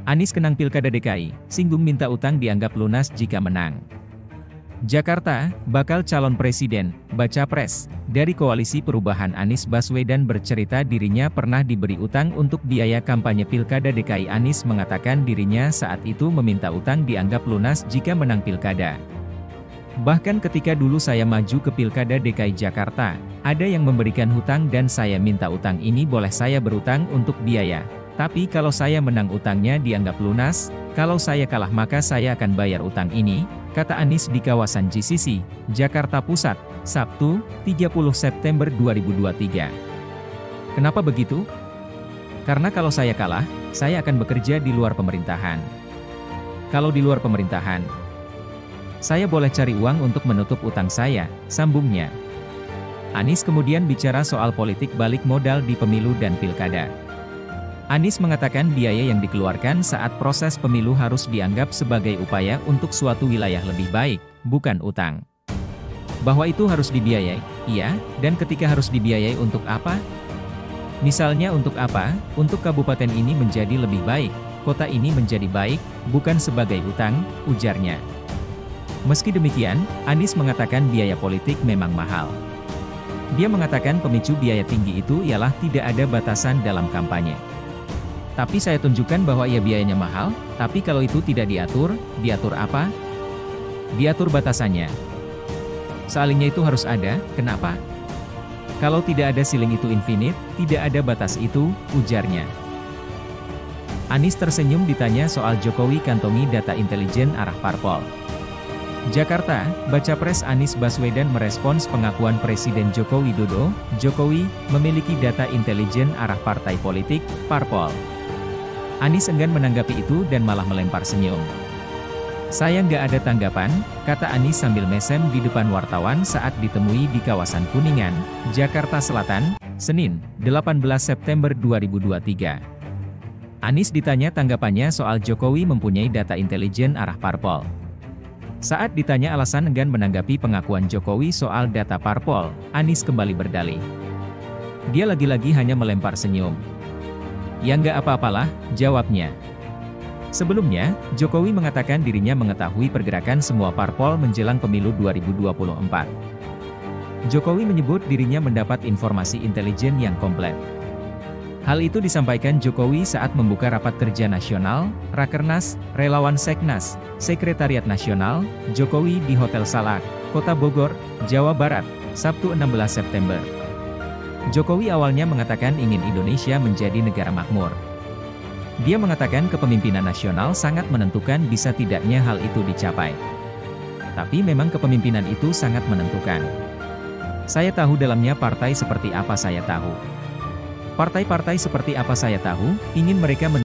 Anies kenang Pilkada DKI, singgung minta utang dianggap lunas jika menang. Jakarta, bakal calon presiden, baca pres, dari Koalisi Perubahan Anies Baswedan bercerita dirinya pernah diberi utang untuk biaya kampanye Pilkada DKI. Anies mengatakan dirinya saat itu meminta utang dianggap lunas jika menang Pilkada. Bahkan ketika dulu saya maju ke Pilkada DKI Jakarta, ada yang memberikan hutang dan saya minta utang ini boleh saya berutang untuk biaya. Tapi kalau saya menang utangnya dianggap lunas, kalau saya kalah maka saya akan bayar utang ini, kata Anies di kawasan GCC, Jakarta Pusat, Sabtu, 30 September 2023. Kenapa begitu? Karena kalau saya kalah, saya akan bekerja di luar pemerintahan. Kalau di luar pemerintahan, saya boleh cari uang untuk menutup utang saya, sambungnya. Anies kemudian bicara soal politik balik modal di pemilu dan pilkada. Anies mengatakan biaya yang dikeluarkan saat proses pemilu harus dianggap sebagai upaya untuk suatu wilayah lebih baik, bukan utang. Bahwa itu harus dibiayai, iya, dan ketika harus dibiayai untuk apa? Misalnya untuk apa? Untuk kabupaten ini menjadi lebih baik, kota ini menjadi baik, bukan sebagai utang, ujarnya. Meski demikian, Anies mengatakan biaya politik memang mahal. Dia mengatakan pemicu biaya tinggi itu ialah tidak ada batasan dalam kampanye. Tapi saya tunjukkan bahwa ya biayanya mahal, tapi kalau itu tidak diatur, diatur apa? Diatur batasannya. Salingnya itu harus ada, kenapa? Kalau tidak ada ceiling itu infinite, tidak ada batas itu, ujarnya. Anies tersenyum ditanya soal Jokowi kantongi data intelijen arah parpol. Jakarta, baca pres Anies Baswedan merespons pengakuan Presiden Joko Widodo, Jokowi memiliki data intelijen arah partai politik, parpol. Anies enggan menanggapi itu dan malah melempar senyum. Saya nggak ada tanggapan, kata Anies sambil mesem di depan wartawan saat ditemui di kawasan Kuningan, Jakarta Selatan, Senin, 18 September 2023. Anies ditanya tanggapannya soal Jokowi mempunyai data intelijen arah parpol. Saat ditanya alasan enggan menanggapi pengakuan Jokowi soal data parpol, Anies kembali berdalih. Dia lagi-lagi hanya melempar senyum. Ya nggak apa-apalah, jawabnya. Sebelumnya, Jokowi mengatakan dirinya mengetahui pergerakan semua parpol menjelang pemilu 2024. Jokowi menyebut dirinya mendapat informasi intelijen yang komplit. Hal itu disampaikan Jokowi saat membuka rapat kerja nasional, Rakernas, Relawan Seknas, Sekretariat Nasional, Jokowi di Hotel Salak, Kota Bogor, Jawa Barat, Sabtu 16 September. Jokowi awalnya mengatakan ingin Indonesia menjadi negara makmur. Dia mengatakan kepemimpinan nasional sangat menentukan bisa tidaknya hal itu dicapai. Tapi memang kepemimpinan itu sangat menentukan. Saya tahu dalamnya partai seperti apa saya tahu. Partai-partai seperti apa saya tahu, ingin mereka